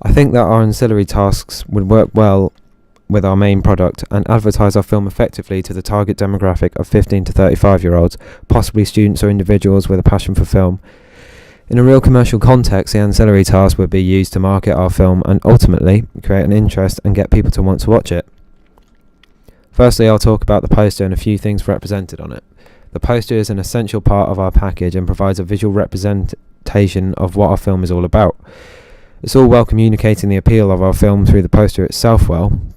I think that our ancillary tasks would work well with our main product and advertise our film effectively to the target demographic of 15 to 35-year-olds, possibly students or individuals with a passion for film. In a real commercial context, the ancillary task would be used to market our film and ultimately create an interest and get people to want to watch it. Firstly, I'll talk about the poster and a few things represented on it. The poster is an essential part of our package and provides a visual representation of what our film is all about. It's all well communicating the appeal of our film through the poster itself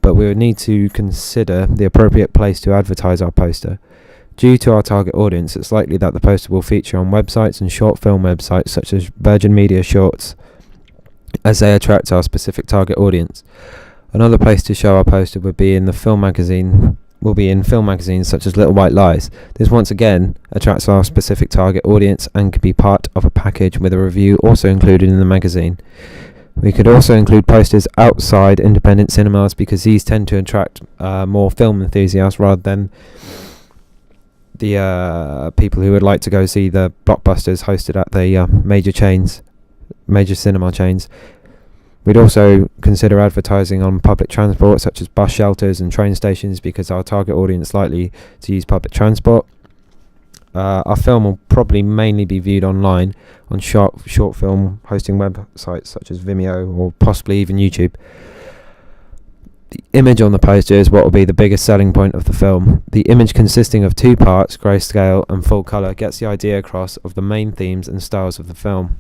but we would need to consider the appropriate place to advertise our poster. Due to our target audience, it's likely that the poster will feature on websites and short film websites such as Virgin Media Shorts, as they attract our specific target audience. Another place to show our poster would be in film magazines such as Little White Lies. This once again attracts our specific target audience and could be part of a package with a review also included in the magazine. We could also include posters outside independent cinemas because these tend to attract more film enthusiasts rather than the people who would like to go see the blockbusters hosted at the major cinema chains. We'd also consider advertising on public transport such as bus shelters and train stations because our target audience is likely to use public transport. Our film will probably mainly be viewed online on short film hosting websites such as Vimeo or possibly even YouTube. The image on the poster is what will be the biggest selling point of the film. The image, consisting of two parts, grayscale and full colour, gets the idea across of the main themes and styles of the film,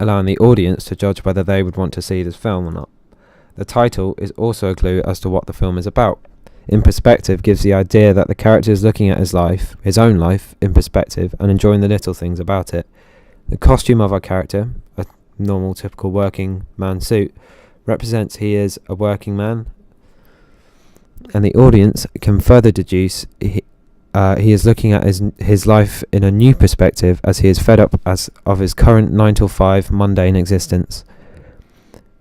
allowing the audience to judge whether they would want to see this film or not. The title is also a clue as to what the film is about. In Perspective gives the idea that the character is looking at his own life, in perspective and enjoying the little things about it. The costume of our character, a normal typical working man suit, represents he is a working man, and the audience can further deduce he is looking at his life in a new perspective as he is fed up of his current 9-to-5 mundane existence.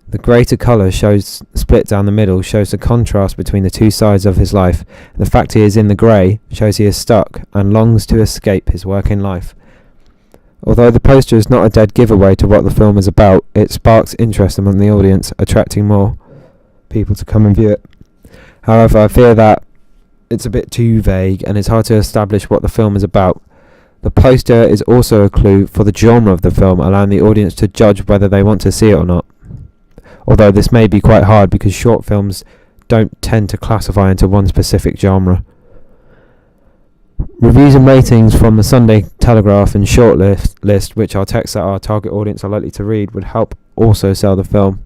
The greater colour split down the middle shows the contrast between the two sides of his life. The fact he is in the grey shows he is stuck and longs to escape his working life. Although the poster is not a dead giveaway to what the film is about, it sparks interest among the audience, attracting more people to come and view it. However, I fear that it's a bit too vague and it's hard to establish what the film is about. The poster is also a clue for the genre of the film, allowing the audience to judge whether they want to see it or not. Although this may be quite hard because short films don't tend to classify into one specific genre. Reviews and ratings from the Sunday Telegraph and Shortlist, which are texts that our target audience are likely to read, would help also sell the film.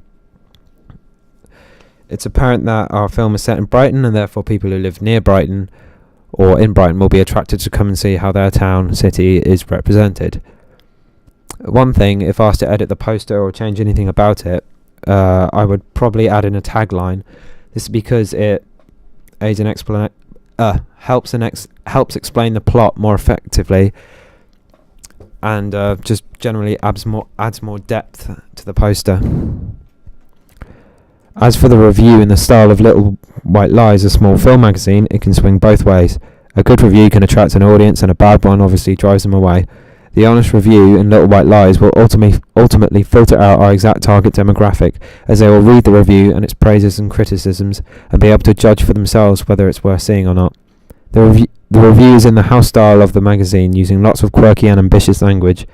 It's apparent that our film is set in Brighton and therefore people who live near Brighton or in Brighton will be attracted to come and see how their city is represented. One thing, if asked to edit the poster or change anything about it, I would probably add in a tagline. This is because it aids in helps explain the plot more effectively and just generally adds more depth to the poster. As for the review in the style of Little White Lies, a small film magazine, it can swing both ways. A good review can attract an audience and a bad one obviously drives them away. The honest review in Little White Lies will ultimately filter out our exact target demographic, as they will read the review and its praises and criticisms and be able to judge for themselves whether it's worth seeing or not. The review is in the house style of the magazine, using lots of quirky and ambitious language.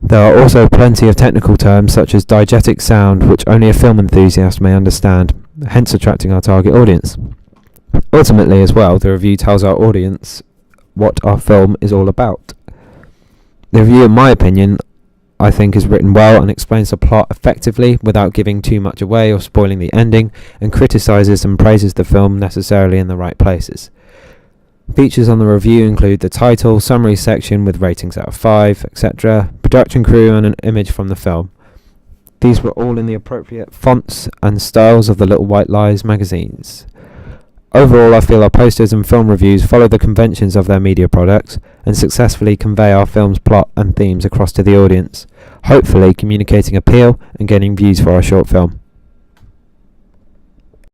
There are also plenty of technical terms such as diegetic sound, which only a film enthusiast may understand, hence attracting our target audience. Ultimately as well, the review tells our audience what our film is all about. The review, in my opinion, I think is written well and explains the plot effectively without giving too much away or spoiling the ending, and criticises and praises the film necessarily in the right places. Features on the review include the title, summary section with ratings out of 5, etc., production crew and an image from the film. These were all in the appropriate fonts and styles of the Little White Lies magazines. Overall, I feel our posters and film reviews follow the conventions of their media products and successfully convey our film's plot and themes across to the audience, hopefully communicating appeal and gaining views for our short film.